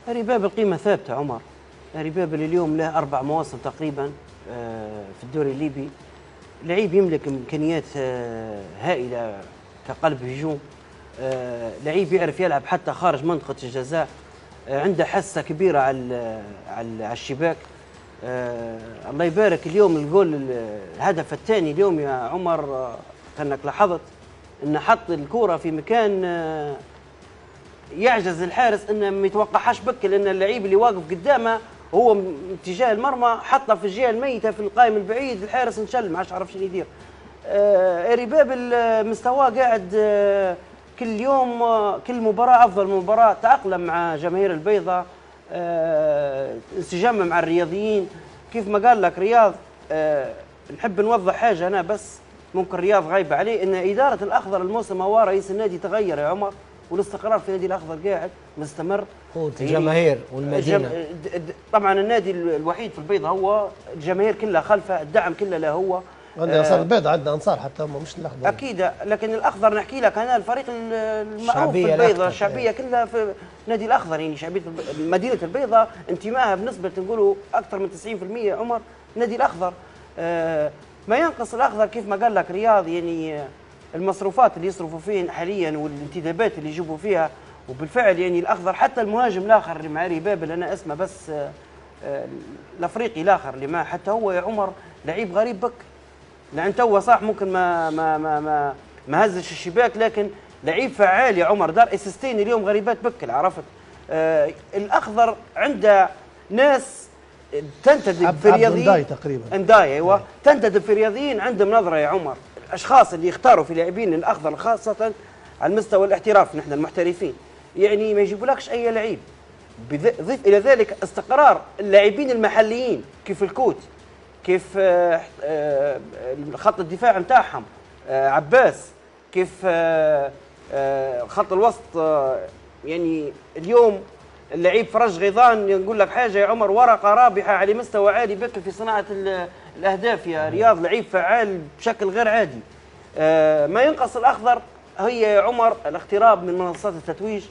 رباب القيمة ثابتة عمر. رباب اليوم له 4 مواسم تقريبا في الدوري الليبي. لعيب يملك إمكانيات هائلة كقلب هجوم. لعيب يعرف يلعب حتى خارج منطقة الجزاء. عنده حسة كبيرة على الشباك. الله يبارك اليوم الجول الهدف الثاني اليوم يا عمر. كأنك لاحظت أنه حط الكرة في مكان يعجز الحارس انه ما يتوقعهاش بك، لان اللعيب اللي واقف قدامه هو اتجاه المرمى، حطه في الجهه الميته في القائم البعيد، الحارس انشل ما عادش عرف شنو يدير. رباب مستواه قاعد كل يوم كل مباراه افضل مباراه. تاقلم مع جماهير البيضاء، انسجام مع الرياضيين كيف ما قال لك رياض. نحب نوضح حاجه انا بس، ممكن رياض غايبه عليه، ان اداره الاخضر الموسم هو رئيس النادي تغير يا عمر، والاستقرار في النادي الاخضر قاعد مستمر. قوة الجماهير والمدينة. طبعا النادي الوحيد في البيضاء هو الجماهير كلها خلفه، الدعم كله له هو. عندنا انصار البيضاء، عندنا انصار حتى هم مش الاخضر اكيد، لكن الاخضر نحكي لك انا الفريق المعروف في البيضاء، الشعبيه كلها في النادي الاخضر. يعني شعبيه مدينه البيضاء انتمائها بنسبه نقولوا اكثر من 90% عمر النادي الاخضر. ما ينقص الاخضر كيف ما قال لك رياض، يعني المصروفات اللي يصرفوا فيه حاليا والانتدابات اللي يجيبوا فيها، وبالفعل يعني الاخضر حتى المهاجم الاخر اللي مع رباب اللي انا اسمه بس الافريقي الاخر اللي ما حتى هو يا عمر لعيب غريب بك، لان تو صح ممكن ما هزش الشباك، لكن لعيب فعال يا عمر. دار اسيستين اليوم غريبات بك، عرفت. الاخضر عنده ناس تنتدب في رياضيين. انداي تقريبا، انداي ايوه، تنتدب في رياضيين عندهم نظره يا عمر. الاشخاص اللي يختاروا في لاعبين الاخضر خاصه على المستوى الاحتراف، نحن المحترفين يعني ما يجيبولكش اي لعيب. ضيف الى ذلك استقرار اللاعبين المحليين كيف الكوت، كيف خط الدفاع نتاعهم عباس، كيف خط الوسط. يعني اليوم اللعيب فرج غيظان نقول لك حاجه يا عمر، ورقه رابحه على مستوى عالي بك في صناعه الاهداف يا رياض، لعيب فعال بشكل غير عادي. ما ينقص الاخضر هي يا عمر الاقتراب من منصات التتويج.